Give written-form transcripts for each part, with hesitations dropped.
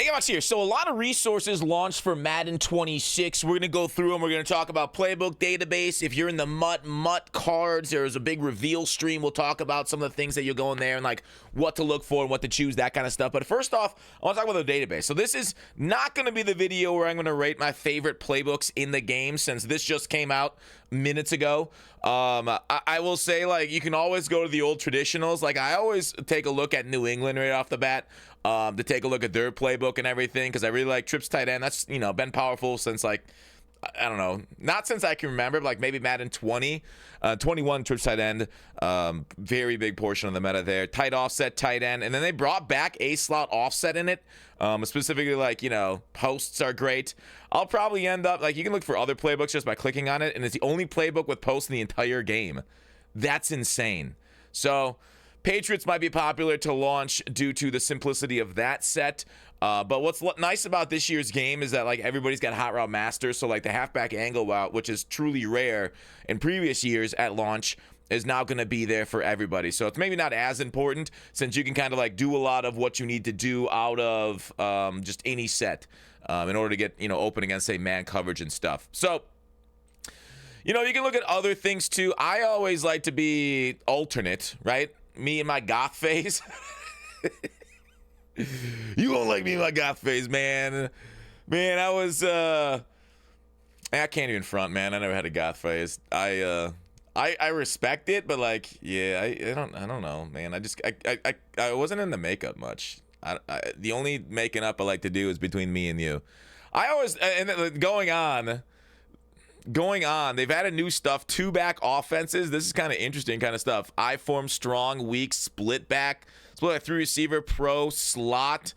Hey, guys, here. So a lot of resources launched for Madden 26. We're going to go through them. We're going to talk about playbook database. If you're in the MUT cards, there's a big reveal stream. We'll talk about some of the things that you'll go in there and like what to look for and what to choose, that kind of stuff. But first off, I want to talk about the database. So this is not going to be the video where I'm going to rate my favorite playbooks in the game, since this just came out minutes ago. I will say, like, you can always go to the old traditionals. Like, I always take a look at New England right off the bat, to take a look at their playbook and everything, because I really like Trips tight end. That's, you know, been powerful since, like, I don't know, not since I can remember, but like maybe Madden 21 Trips tight end. Very big portion of the meta there. Tight offset tight end, and then they brought back a slot offset in it. Specifically, like, you know, posts are great. I'll probably end up, like, you can look for other playbooks just by clicking on it, and it's the only playbook with posts in the entire game. That's insane. So Patriots might be popular to launch due to the simplicity of that set. But what's nice about this year's game is that, like, everybody's got hot route masters. So, like, the halfback angle route, which is truly rare in previous years at launch, is now going to be there for everybody. So it's maybe not as important, since you can kind of like do a lot of what you need to do out of just any set in order to get, you know, open against, say, man coverage and stuff. So, you know, you can look at other things too. I always like to be alternate, right? Me and my goth phase. You won't like me and my goth phase, man. Man, I was I can't even front, man. I never had a goth phase. I respect it, but, like, yeah, I don't know, man. I wasn't in the makeup much. The only making up I like to do is between me and you. I always, and going on, they've added new stuff, 2-back offenses. This is kind of interesting kind of stuff. I form strong, weak, split back, split back 3 receiver, pro, slot.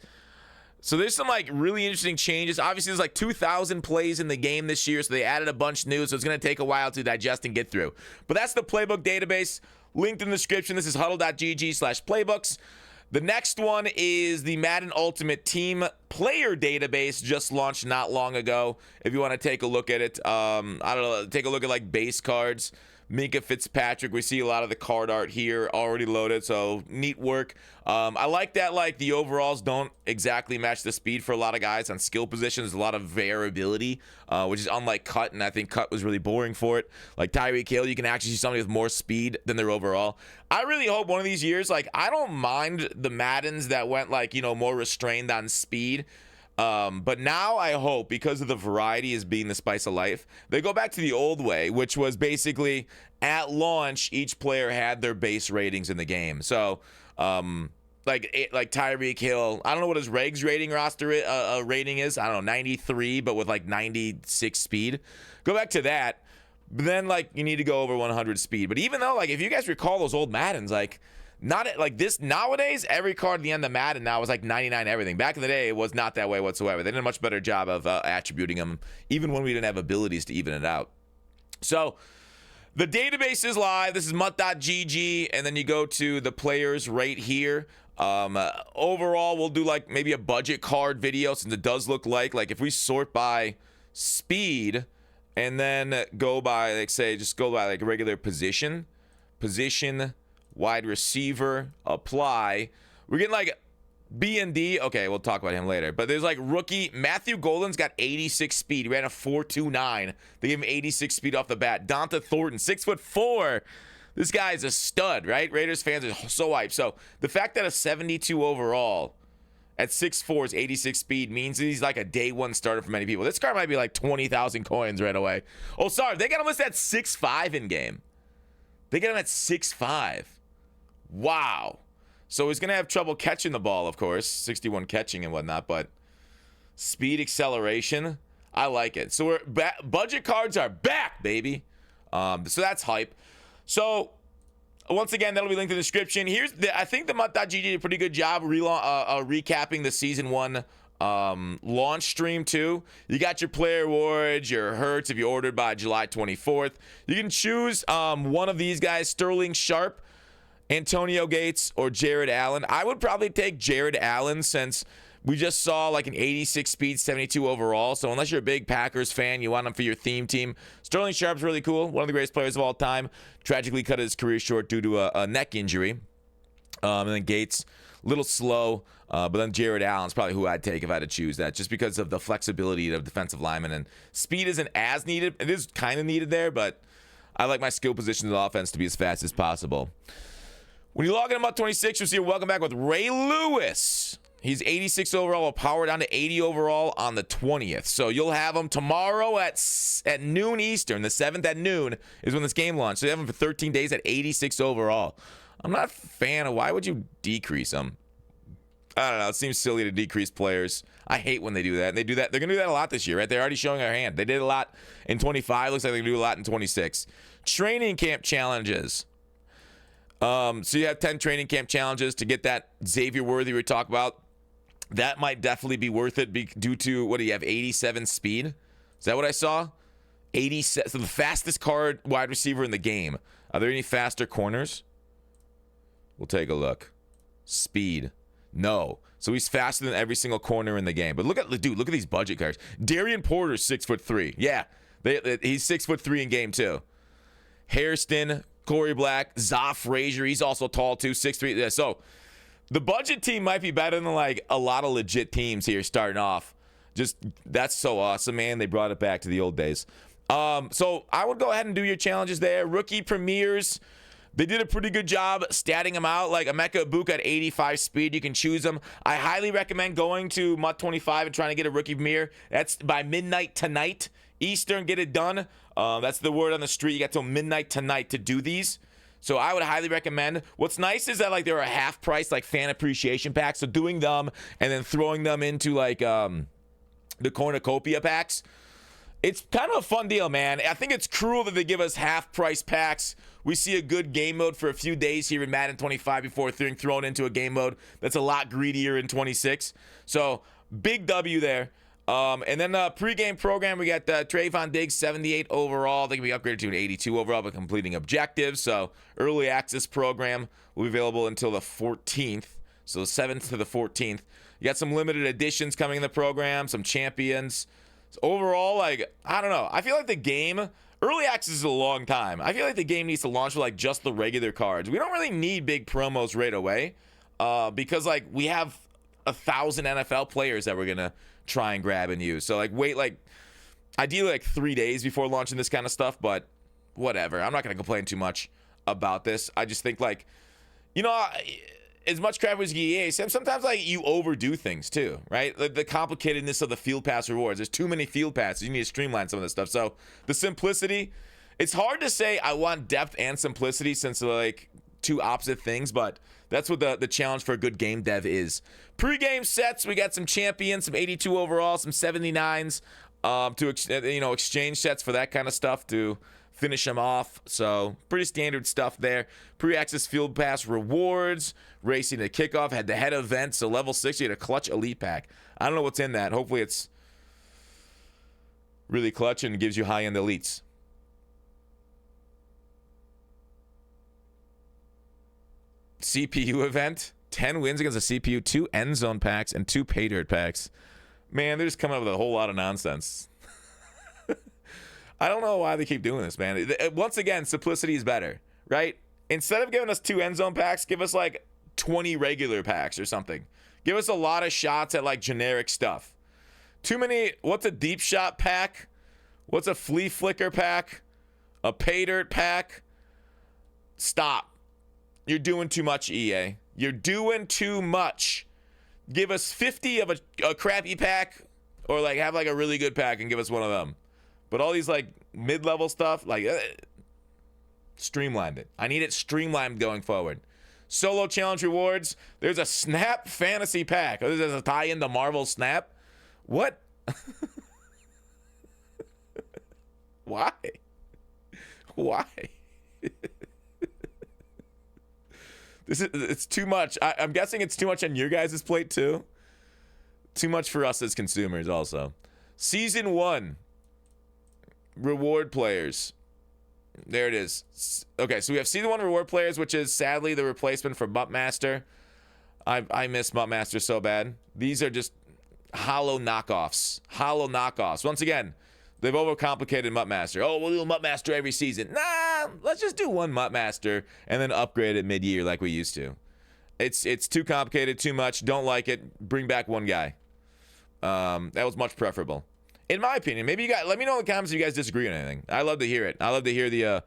So there's some, like, really interesting changes. Obviously, there's like 2,000 plays in the game this year, so they added a bunch new, so it's going to take a while to digest and get through. But that's the playbook database, linked in the description. This is huddle.gg/playbooks. The next one is the Madden Ultimate Team Player Database, just launched not long ago. If you want to take a look at it, I don't know, take a look at, like, base cards. Minka Fitzpatrick, we see a lot of the card art here already loaded, so neat work. I like that, like, the overalls don't exactly match the speed for a lot of guys on skill positions. A lot of variability, which is unlike cut, and I think cut was really boring for it. Like Tyreek Hill, you can actually see somebody with more speed than their overall. I really hope one of these years, like, I don't mind the Maddens that went, like, you know, more restrained on speed. But now I hope, because of the variety as being the spice of life, they go back to the old way, which was basically at launch, each player had their base ratings in the game. So, like Tyreek Hill, I don't know what his regs rating rating is. I don't know, 93, but with like 96 speed. Go back to that. But then, like, you need to go over 100 speed. But even though, like, if you guys recall those old Maddens, like, not like this nowadays, every card at the end of Madden now is like 99 everything. Back in the day, it was not that way whatsoever. They did a much better job of attributing them, even when we didn't have abilities to even it out. So the database is live. This is mutt.gg, and then you go to the players right here. Overall, we'll do like maybe a budget card video, since it does look like if we sort by speed and then go by, like, say, just go by like regular position, wide receiver, apply. We're getting like B and D. Okay, we'll talk about him later. But there's like rookie Matthew Golden's got 86 speed. He ran a 4.29. They gave him 86 speed off the bat. Donta Thornton, 6'4". This guy is a stud, right? Raiders fans are so hyped. So the fact that a 72 overall at 6'4 is 86 speed means he's like a day one starter for many people. This card might be like 20,000 coins right away. Oh, sorry, they got him listed at 6'5 in game. They got him at 6'5. Wow. So he's going to have trouble catching the ball, of course. 61 catching and whatnot, but speed, acceleration, I like it. So budget cards are back, baby. So that's hype. So once again, that'll be linked in the description. I think the mutt.gg did a pretty good job recapping the season 1 launch stream too. You got your player awards, your Hurts if you ordered by July 24th. You can choose one of these guys, Sterling Sharp, Antonio Gates, or Jared Allen. I would probably take Jared Allen, since we just saw like an 86 speed, 72 overall. So unless you're a big Packers fan, you want him for your theme team. Sterling Sharp's really cool. One of the greatest players of all time. Tragically cut his career short due to a neck injury. And then Gates, little slow. But then Jared Allen's probably who I'd take if I had to choose that, just because of the flexibility of defensive linemen. And speed isn't as needed. It is kind of needed there, but I like my skill position in the offense to be as fast as possible. When you log in about 26, you'll see a welcome back with Ray Lewis. He's 86 overall, a power down to 80 overall on the 20th. So you'll have him tomorrow at noon Eastern. The 7th at noon is when this game launched. So you have him for 13 days at 86 overall. I'm not a fan of why would you decrease him? I don't know. It seems silly to decrease players. I hate when they do that. And they do that. They're going to do that a lot this year, right? They're already showing our hand. They did a lot in 25. Looks like they're going to do a lot in 26. Training camp challenges. So you have 10 training camp challenges to get that Xavier Worthy we talked about. That might definitely be worth it due to, what do you have, 87 speed? Is that what I saw? 87. So the fastest card wide receiver in the game. Are there any faster corners? We'll take a look. Speed. No. So he's faster than every single corner in the game. But look at these budget cards. Darian Porter's 6'3". Yeah. He's 6'3" in game 2. Hairston, Corey Black, Zoff Frazier. He's also tall too, 6'3". Yeah, so the budget team might be better than like a lot of legit teams here starting off. Just that's so awesome, man. They brought it back to the old days. So I would go ahead and do your challenges there. Rookie premieres. They did a pretty good job statting them out. Like Emeka Ibuka at 85 speed, you can choose them. I highly recommend going to MUT 25 and trying to get a rookie premiere. That's by midnight tonight Eastern. Get it done. That's the word on the street. You got till midnight tonight to do these. So I would highly recommend. What's nice is that like there are half price like fan appreciation packs. So doing them and then throwing them into like the cornucopia packs. It's kind of a fun deal, man. I think it's cruel that they give us half price packs. We see a good game mode for a few days here in Madden 25 before being thrown into a game mode that's a lot greedier in 26. So big W there. And then pregame program, we got Trayvon Diggs, 78 overall. They can be upgraded to an 82 overall by completing objectives. So early access program will be available until the 14th. So the 7th to the 14th. You got some limited editions coming in the program, some champions. So overall, like, I don't know. I feel like the game, early access is a long time. I feel like the game needs to launch with like just the regular cards. We don't really need big promos right away because like we have 1,000 NFL players that we're going to try and grab and use. So like wait like ideally like 3 days before launching this kind of stuff, but whatever. I'm not going to complain too much about this. I just think like, you know, as much crap as EA, sometimes like you overdo things too, right? The complicatedness of the field pass rewards. There's too many field passes. You need to streamline some of this stuff. So the simplicity, it's hard to say I want depth and simplicity since they're like two opposite things, but that's what the challenge for a good game dev is. Pre-game sets, we got some champions, some 82 overall, some 79s to exchange sets for that kind of stuff to finish them off. So pretty standard stuff there. Pre-access field pass rewards, racing to kickoff, head-to-head events. So level 6, you had a clutch elite pack. I don't know what's in that. Hopefully it's really clutch and gives you high-end elites. CPU event, 10 wins against the CPU, 2 end zone packs, and 2 pay dirt packs. Man, they're just coming up with a whole lot of nonsense. I don't know why they keep doing this, man. Once again, simplicity is better, right? Instead of giving us 2 end zone packs, give us like 20 regular packs or something. Give us a lot of shots at like generic stuff. Too many. What's a deep shot pack? What's a flea flicker pack? A pay dirt pack? Stop. You're doing too much, EA. You're doing too much. Give us 50 of a crappy pack, or like have like a really good pack and give us one of them. But all these like mid-level stuff, like streamlined it. I need it streamlined going forward. Solo challenge rewards. There's a Snap fantasy pack. Oh, there's a tie-in to Marvel Snap. What? Why? Why? It's too much. I'm guessing it's too much on your guys' plate too. Too much for us as consumers also. Season 1. Reward players. There it is. Okay, so we have Season 1 reward players, which is sadly the replacement for Muttmaster. I miss Muttmaster so bad. These are just hollow knockoffs. Hollow knockoffs. Once again, they've overcomplicated Muttmaster. Oh, we'll do a Muttmaster every season. Nah, let's just do one Muttmaster and then upgrade it mid-year like we used to. It's too complicated, too much. Don't like it. Bring back one guy. That was much preferable, in my opinion. Maybe you guys let me know in the comments if you guys disagree on anything. I love to hear it. I love to hear the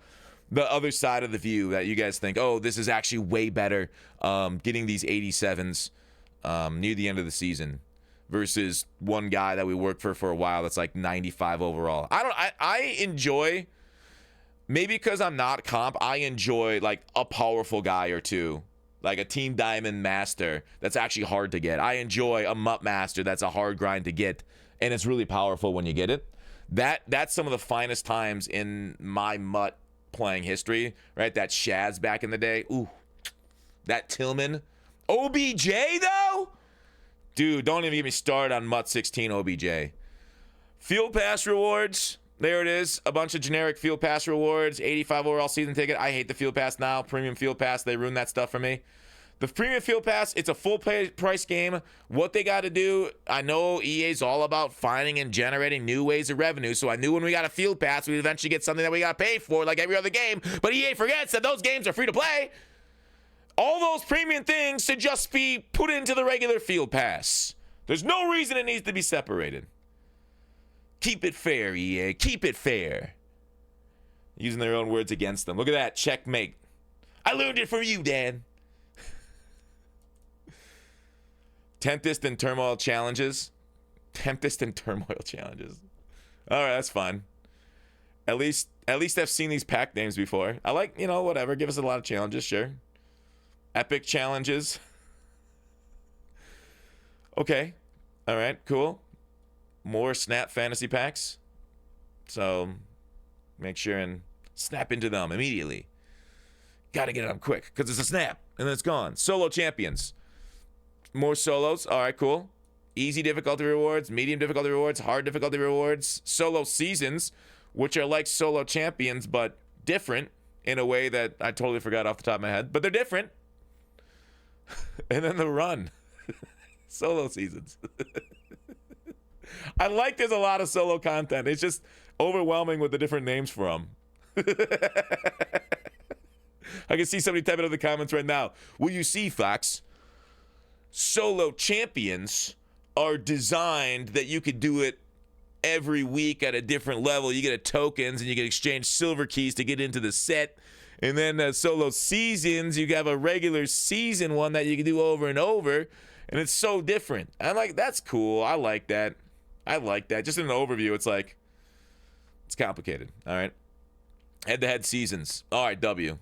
other side of the view that you guys think, oh, this is actually way better. Getting these 87s near the end of the season versus one guy that we worked for a while that's like 95 overall. I enjoy, maybe because I'm not comp, I enjoy like a powerful guy or two. Like a Team Diamond Master that's actually hard to get. I enjoy a Mutt Master that's a hard grind to get, and it's really powerful when you get it. That's some of the finest times in my Mutt playing history, right? That Shaz back in the day. Ooh, that Tillman. OBJ, though? Dude, don't even get me started on Mutt 16 OBJ. Field Pass rewards. There it is. A bunch of generic Field Pass rewards. 85 overall season ticket. I hate the Field Pass now. Premium Field Pass. They ruined that stuff for me. The Premium Field Pass, it's a full price game. What they got to do, I know EA's all about finding and generating new ways of revenue. So I knew when we got a Field Pass, we'd eventually get something that we got to pay for like every other game. But EA forgets that those games are free to play. All those premium things should just be put into the regular Field Pass. There's no reason it needs to be separated. Keep it fair, EA. Keep it fair. Using their own words against them. Look at that. Checkmate. I learned it from you, Dan. Tempest and Turmoil challenges. Tempest and Turmoil challenges. All right, that's fine. At least I've seen these pack names before. I like, whatever. Give us a lot of challenges, sure. Epic challenges. Okay. All right, cool. More Snap fantasy packs. So make sure and snap into them immediately. Got to get it up quick because it's a snap and then it's gone. Solo champions. More solos. All right, cool. Easy difficulty rewards, medium difficulty rewards, hard difficulty rewards. Solo seasons, which are like solo champions but different in a way that I totally forgot off the top of my head. But they're different. And then the run. Solo seasons. I like there's a lot of solo content. It's just overwhelming with the different names for them. I can see somebody typing in the comments right now. Well, you see, Fox, solo champions are designed that you could do it every week at a different level. You get tokens and you can exchange silver keys to get into the set. And then solo seasons, you have a regular season one that you can do over and over. And it's so different. I'm like, that's cool. I like that. Just in an overview, it's like, it's complicated. All right. Head-to-head seasons. All right, W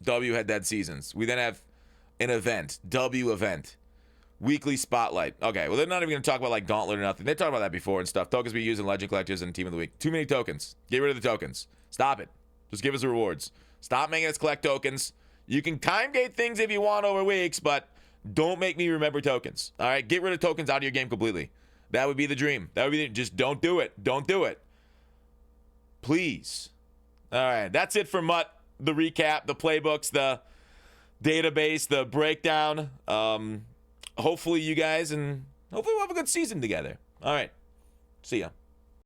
head-to-head seasons. We then have an event. W event. Weekly spotlight. Okay, well, they're not even going to talk about like Gauntlet or nothing. They talked about that before and stuff. Tokens we use in Legend Collectors and Team of the Week. Too many tokens. Get rid of the tokens. Stop it. Just give us the rewards. Stop making us collect tokens. You can time gate things if you want over weeks, but don't make me remember tokens. All right, get rid of tokens out of your game completely. That would be the dream. Just don't do it. Don't do it. Please. All right, that's it for Mutt. The recap, the playbooks, the database, the breakdown. Hopefully you guys, and hopefully we'll have a good season together. All right. See ya.